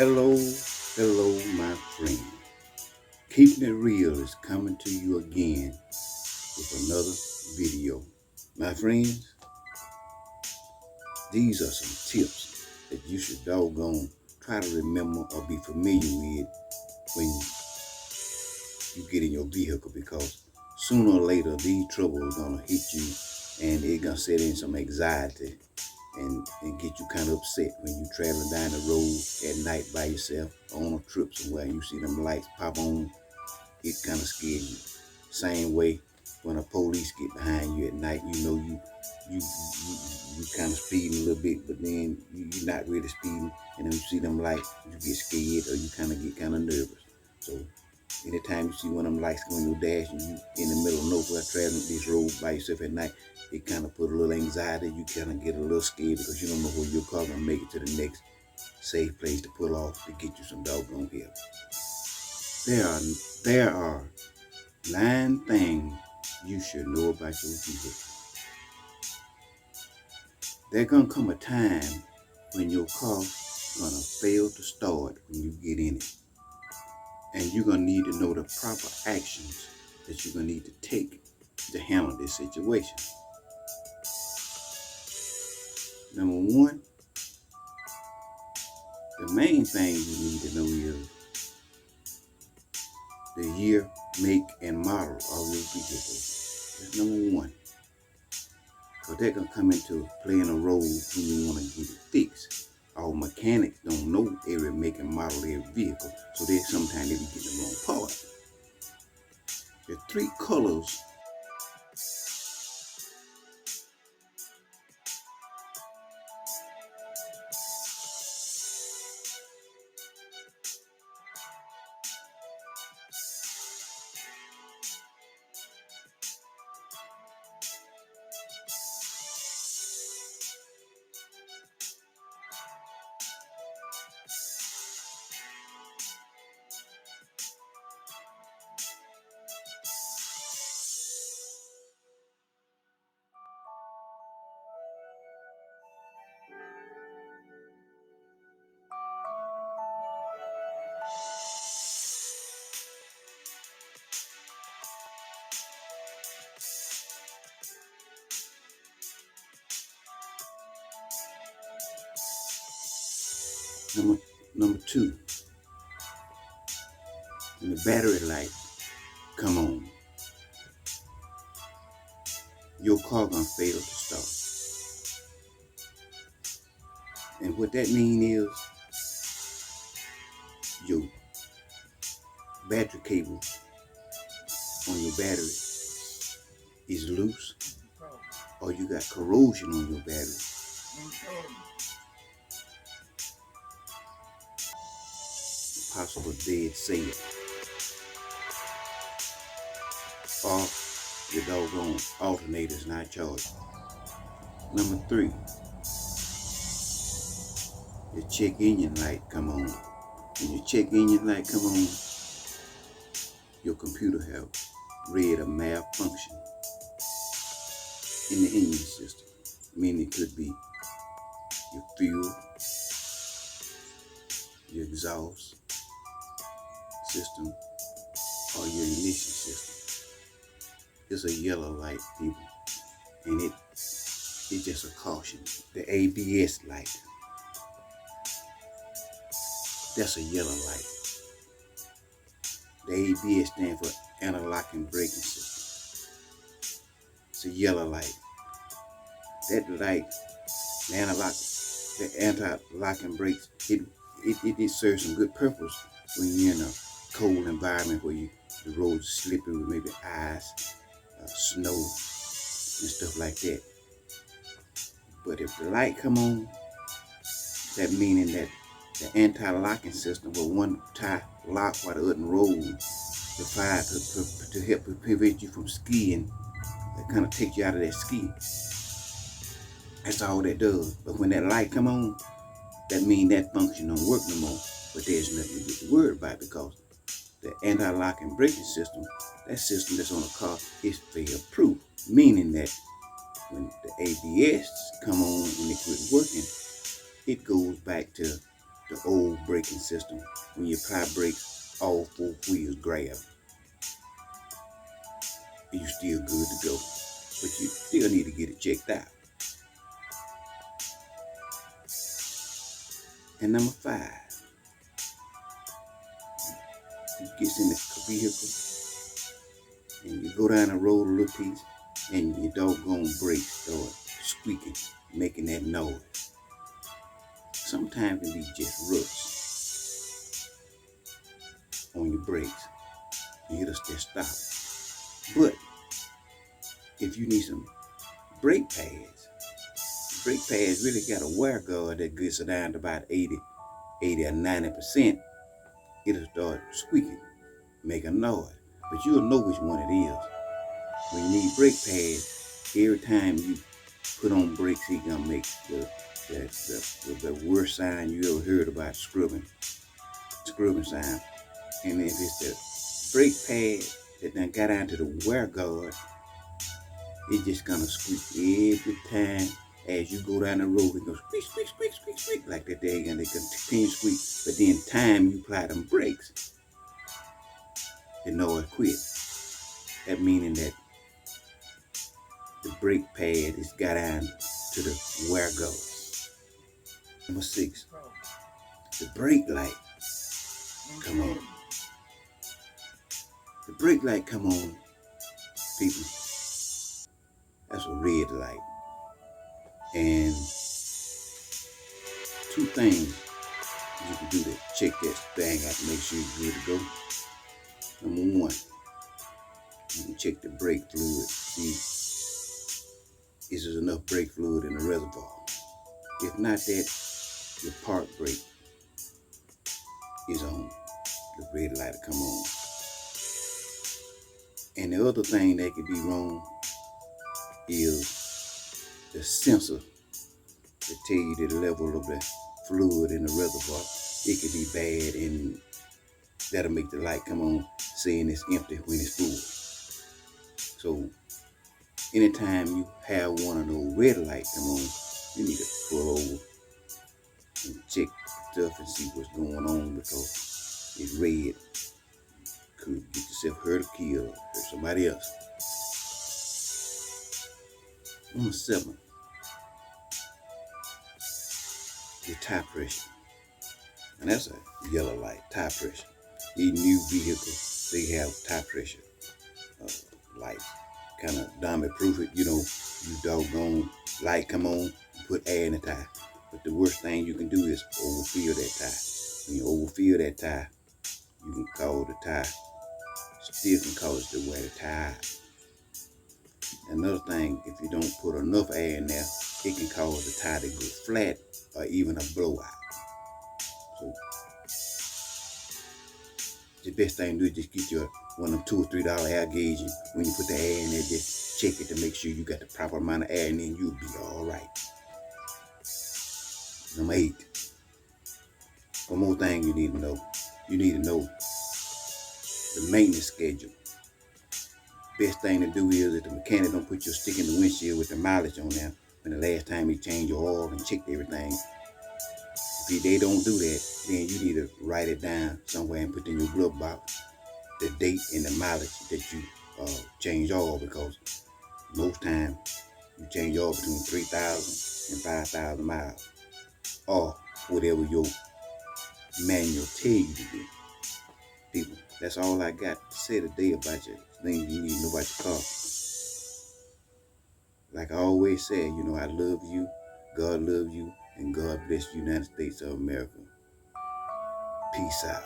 Hello, hello, my friend. Keeping It Real is coming to you again with another video. My friends, these are some tips that you should doggone try to remember or be familiar with when you get in your vehicle, because sooner or later these troubles are gonna hit you and it's gonna set in some anxiety and get you kind of upset when you traveling down the road at night by yourself or on a trip somewhere and you see them lights pop on. It kind of scares you. Same way when a police get behind you at night, you know you kind of speeding a little bit, but then you're not really speeding, and then you see them lights, you get scared or you kind of get kind of nervous. So anytime you see one of them lights on your dash and you in the middle of nowhere traveling this road by yourself at night, it kind of put a little anxiety. You kind of get a little scared because you don't know where your car gonna make it to the next safe place to pull off to get you some doggone help. There are 9 things you should know about your vehicle. There's gonna come a time when your car gonna fail to start when you get in it. And you're gonna need to know the proper actions that you're gonna need to take to handle this situation. Number one, the main thing you need to know is the year, make, and model of your vehicle. That's number one. Because they're going to come into playing a role when you want to get it fixed. Our mechanics don't know every make and model of every vehicle, so sometimes they be getting the wrong part. There are 3 colors. Number 2, when the battery light come on, your car gonna fail to start. And what that mean is your battery cable on your battery is loose, or you got corrosion on your battery. Possible dead cell, or your doggone alternator's not charged. Number 3, your check engine light come on. When your check engine light come on, your computer have read a malfunction in the engine system. Meaning it could be your fuel, your exhaust system, or your ignition system. It's a yellow light, people, and it's just a caution. The ABS light, that's a yellow light. The ABS stands for anti-locking braking system. It's a yellow light. That light, the anti-locking brakes, it serves some good purpose when you're in a cold environment where the roads are slippery with maybe ice, snow, and stuff like that. But if the light come on, that meaning that the anti-locking system will one tie lock while the other roll the fire to help prevent you from skiing. That kind of takes you out of that ski. That's all that does. But when that light come on, that means that function don't work no more. But there's nothing to get worried about, because the anti-locking braking system, that system that's on the car, is fail-proof. Meaning that when the ABS come on and it quit working, it goes back to the old braking system. When you apply brakes, all four wheels grab. And you still good to go. But you still need to get it checked out. And number 5, you get in the vehicle and you go down the road a little piece and your doggone brakes start squeaking, making that noise. Sometimes it can be just rust on your brakes and it'll just stop. But if you need some brake pads really got a wear guard that gets it down to about 80 or 90%. It'll start squeaking, make a noise. But you'll know which one it is. When you need brake pads, every time you put on brakes, it's gonna make the worst sign you ever heard about scrubbing sign. And if it's the brake pad that done got down to the wear guard, it's just gonna squeak every time as you go down the road. It goes squeak, squeak, squeak, squeak, squeak like that there, and they continue to squeak. But then time you apply them brakes, the noise quit. That meaning that the brake pad is got down to the wear guard. Number 6, the brake light come on. The brake light come on, people. That's a red light. And 2 things you can do to check that thing out to make sure it's good to go. Number 1, you can check the brake fluid, see is there enough brake fluid in the reservoir. If not that, your park brake is on. The red light will come on. And the other thing that could be wrong is the sensor to tell you the level of the fluid in the reservoir. It could be bad, and that'll make the light come on saying it's empty when it's full. So anytime you have one of those red lights come on, you need to pull over and check stuff and see what's going on, because it's red. Could get yourself hurt or killed, hurt somebody else. Number 7, your tire pressure. And that's a yellow light, tire pressure. These new vehicles, they have tire pressure lights. Kind of dummy proof it, you doggone light come on, you put air in the tire. But the worst thing you can do is overfill that tire. When you overfill that tire, you can cause the tire, still can cause it to wear the tire out. Another thing, if you don't put enough air in there, it can cause the tire to go flat or even a blowout. So the best thing to do is just get your one of them $2 or $3 air gauge, and when you put the air in there, just check it to make sure you got the proper amount of air, and then you'll be all right. Number 8, one more thing you need to know. You need to know the maintenance schedule. Best thing to do is if the mechanic don't put your stick in the windshield with the mileage on there when the last time he changed your oil and checked everything. If they don't do that, then you need to write it down somewhere and put in your glove box the date and the mileage that you change oil, because most times you change oil between 3,000 and 5,000 miles, or whatever your manual tell you to do. People, that's all I got to say today about your things you need to know about your car. Like I always say, I love you, God loves you, and God bless the United States of America. Peace out.